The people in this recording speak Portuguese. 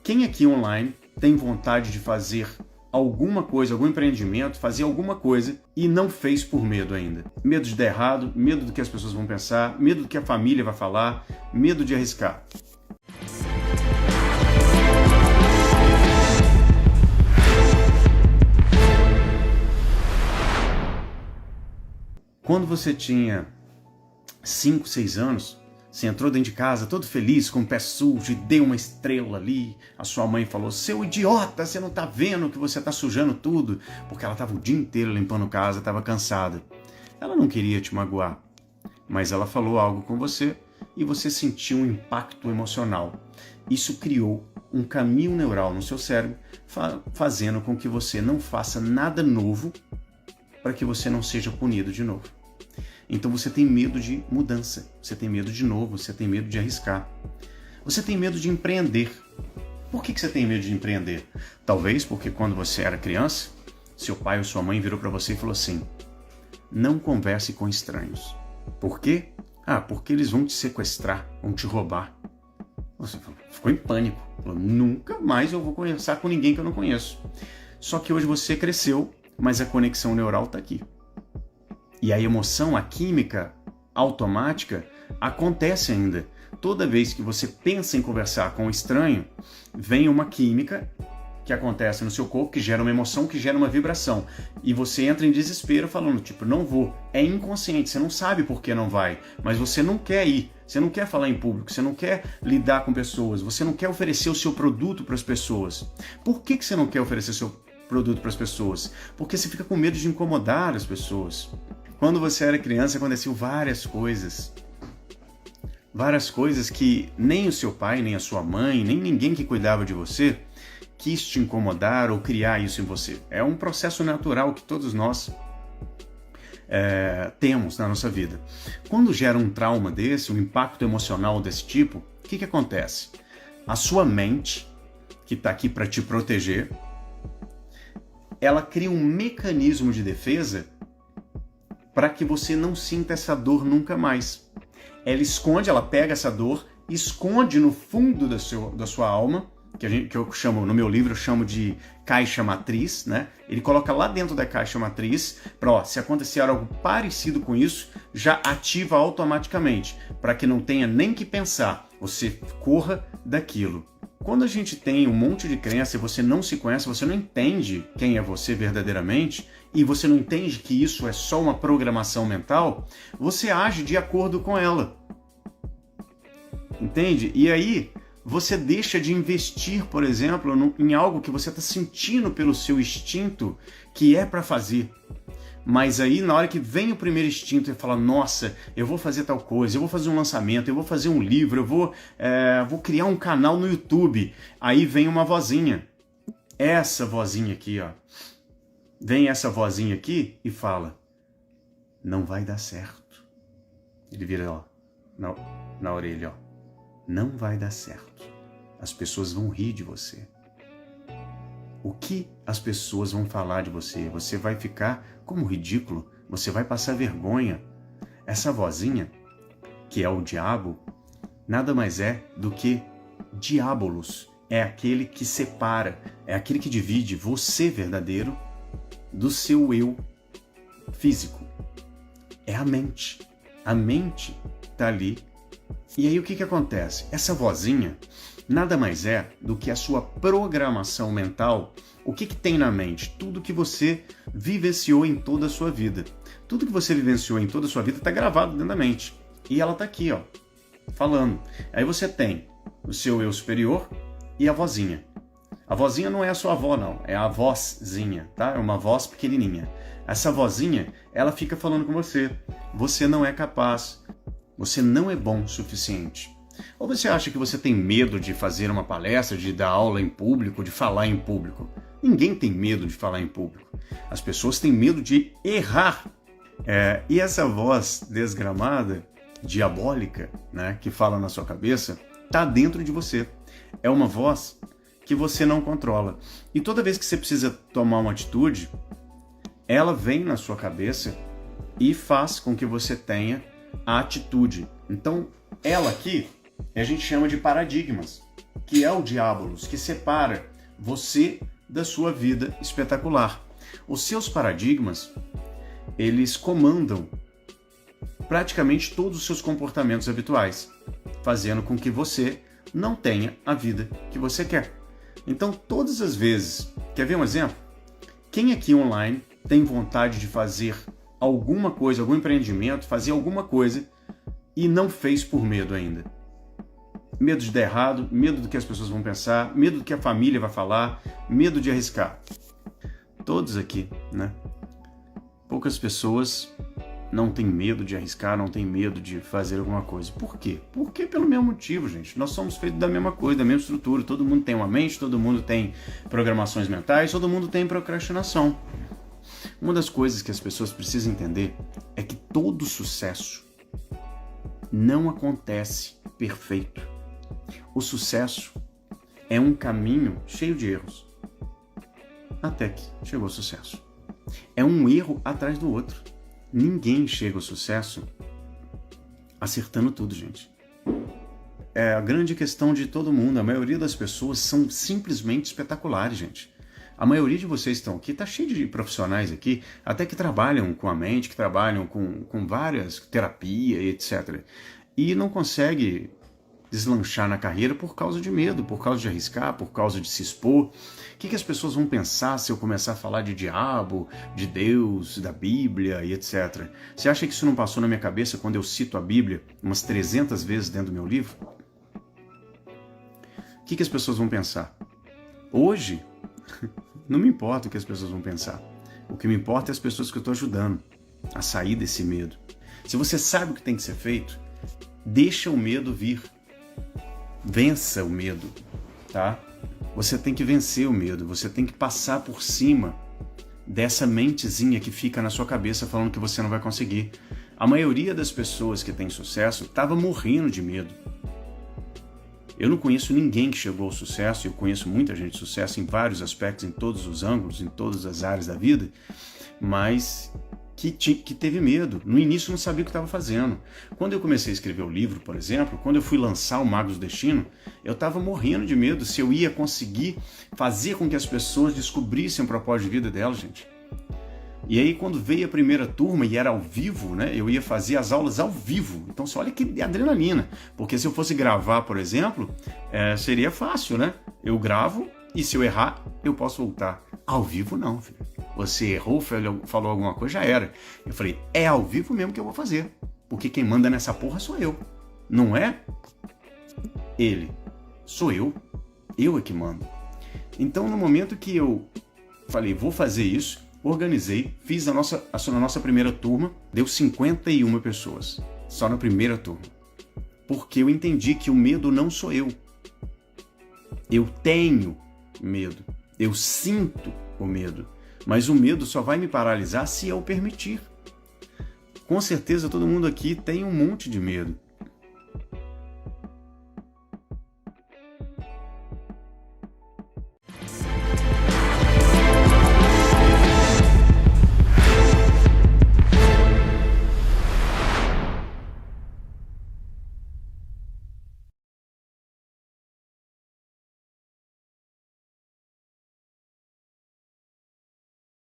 Quem aqui online tem vontade de fazer alguma coisa, algum empreendimento, fazer alguma coisa e não fez por medo ainda? Medo de dar errado, medo do que as pessoas vão pensar, medo do que a família vai falar, medo de arriscar. Quando você tinha 5, 6 anos, você entrou dentro de casa todo feliz, com o pé sujo, e deu uma estrela ali. A sua mãe falou: seu idiota, você não tá vendo que você tá sujando tudo? Porque ela estava o dia inteiro limpando casa, estava cansada. Ela não queria te magoar, mas ela falou algo com você e você sentiu um impacto emocional. Isso criou um caminho neural no seu cérebro, fazendo com que você não faça nada novo para que você não seja punido de novo. Então você tem medo de mudança, você tem medo de novo, você tem medo de arriscar. Você tem medo de empreender. Por que você tem medo de empreender? Talvez porque quando você era criança, seu pai ou sua mãe virou para você e falou assim: não converse com estranhos. Por quê? Porque eles vão te sequestrar, vão te roubar. Você ficou em pânico. Falou: nunca mais eu vou conversar com ninguém que eu não conheço. Só que hoje você cresceu, mas a conexão neural está aqui. E a emoção, a química automática acontece ainda. Toda vez que você pensa em conversar com um estranho, vem uma química que acontece no seu corpo, que gera uma emoção, que gera uma vibração. E você entra em desespero falando, tipo, não vou. É inconsciente, você não sabe por que não vai, mas você não quer ir. Você não quer falar em público, você não quer lidar com pessoas, você não quer oferecer o seu produto para as pessoas. Por que você não quer oferecer o seu produto para as pessoas? Porque você fica com medo de incomodar as pessoas. Quando você era criança, aconteciam várias coisas que nem o seu pai, nem a sua mãe, nem ninguém que cuidava de você quis te incomodar ou criar isso em você. É um processo natural que todos nós temos na nossa vida. Quando gera um trauma desse, um impacto emocional desse tipo, o que acontece? A sua mente, que está aqui para te proteger, ela cria um mecanismo de defesa para que você não sinta essa dor nunca mais. Ela esconde, ela pega essa dor, esconde no fundo da sua alma, que eu chamo, no meu livro eu chamo de caixa matriz, né? Ele coloca lá dentro da caixa matriz para, se acontecer algo parecido com isso, já ativa automaticamente, para que não tenha nem que pensar, você corra daquilo. Quando a gente tem um monte de crença e você não se conhece, você não entende quem é você verdadeiramente, e você não entende que isso é só uma programação mental, você age de acordo com ela. Entende? E aí você deixa de investir, por exemplo, em algo que você está sentindo pelo seu instinto que é para fazer. Mas aí, na hora que vem o primeiro instinto e fala, nossa, eu vou fazer tal coisa, eu vou fazer um lançamento, eu vou fazer um livro, eu vou criar um canal no YouTube. Aí vem uma vozinha. Essa vozinha aqui, ó. Vem essa vozinha aqui e fala, não vai dar certo. Ele vira, ó, na orelha, ó. Não vai dar certo. As pessoas vão rir de você. O que as pessoas vão falar de você? Você vai ficar como ridículo, você vai passar vergonha. Essa vozinha, que é o diabo, nada mais é do que diabolos. É aquele que separa, é aquele que divide você verdadeiro do seu eu físico. É a mente. A mente está ali. E aí o que acontece? Essa vozinha nada mais é do que a sua programação mental. O que tem na mente? Tudo que você vivenciou em toda a sua vida. Tudo que você vivenciou em toda a sua vida está gravado dentro da mente. E ela está aqui, ó, falando. Aí você tem o seu eu superior e a vozinha. A vozinha não é a sua avó, não. É a vozinha, tá? É uma voz pequenininha. Essa vozinha, ela fica falando com você. Você não é capaz. Você não é bom o suficiente. Ou você acha que você tem medo de fazer uma palestra, de dar aula em público, de falar em público? Ninguém tem medo de falar em público. As pessoas têm medo de errar. E essa voz desgramada, diabólica, né, que fala na sua cabeça, está dentro de você. É uma voz que você não controla. E toda vez que você precisa tomar uma atitude, ela vem na sua cabeça e faz com que você tenha a atitude. Então, ela aqui, a gente chama de paradigmas. que é o diabolos, que separa você da sua vida espetacular. Os seus paradigmas, eles comandam praticamente todos os seus comportamentos habituais, fazendo com que você não tenha a vida que você quer. Então, todas as vezes... Quer ver um exemplo? Quem aqui online tem vontade de fazer alguma coisa, algum empreendimento, fazer alguma coisa e não fez por medo ainda? Medo de dar errado, medo do que as pessoas vão pensar, medo do que a família vai falar, medo de arriscar. Todos aqui, né? Poucas pessoas não têm medo de arriscar, não têm medo de fazer alguma coisa. Por quê? Porque pelo mesmo motivo, gente. Nós somos feitos da mesma coisa, da mesma estrutura. Todo mundo tem uma mente, todo mundo tem programações mentais, todo mundo tem procrastinação. Uma das coisas que as pessoas precisam entender é que todo sucesso não acontece perfeito. O sucesso é um caminho cheio de erros, até que chegou ao sucesso. É um erro atrás do outro. Ninguém chega ao sucesso acertando tudo, gente. É a grande questão de todo mundo. A maioria das pessoas são simplesmente espetaculares, gente. A maioria de vocês estão aqui, tá cheio de profissionais aqui, até que trabalham com a mente, que trabalham com várias terapias e etc. E não consegue deslanchar na carreira por causa de medo, por causa de arriscar, por causa de se expor. O que as pessoas vão pensar se eu começar a falar de diabo, de Deus, da Bíblia e etc. Você acha que isso não passou na minha cabeça quando eu cito a Bíblia umas 300 vezes dentro do meu livro? O que as pessoas vão pensar? Hoje, não me importa o que as pessoas vão pensar. O que me importa é as pessoas que eu estou ajudando a sair desse medo. Se você sabe o que tem que ser feito, deixa o medo vir. Vença o medo, tá? Você tem que vencer o medo, você tem que passar por cima dessa mentezinha que fica na sua cabeça falando que você não vai conseguir. A maioria das pessoas que tem sucesso estava morrendo de medo. Eu não conheço ninguém que chegou ao sucesso, eu conheço muita gente de sucesso em vários aspectos, em todos os ângulos, em todas as áreas da vida, mas que teve medo. No início não sabia o que estava fazendo. Quando eu comecei a escrever o livro, por exemplo, quando eu fui lançar o Magos do Destino, eu estava morrendo de medo se eu ia conseguir fazer com que as pessoas descobrissem o propósito de vida delas, gente. E aí quando veio a primeira turma e era ao vivo, né, eu ia fazer as aulas ao vivo. Então você olha que adrenalina. Porque se eu fosse gravar, por exemplo, seria fácil, né? Eu gravo e se eu errar, eu posso voltar. Ao vivo não, filho. Você errou, falou alguma coisa, já era. Eu falei, é ao vivo mesmo que eu vou fazer. Porque quem manda nessa porra sou eu. Não é ele. Sou eu. Eu é que mando. Então no momento que eu falei, vou fazer isso, organizei, fiz a nossa primeira turma, deu 51 pessoas, só na primeira turma. Porque eu entendi que o medo não sou eu. Eu tenho medo, eu sinto o medo, mas o medo só vai me paralisar se eu permitir. Com certeza todo mundo aqui tem um monte de medo.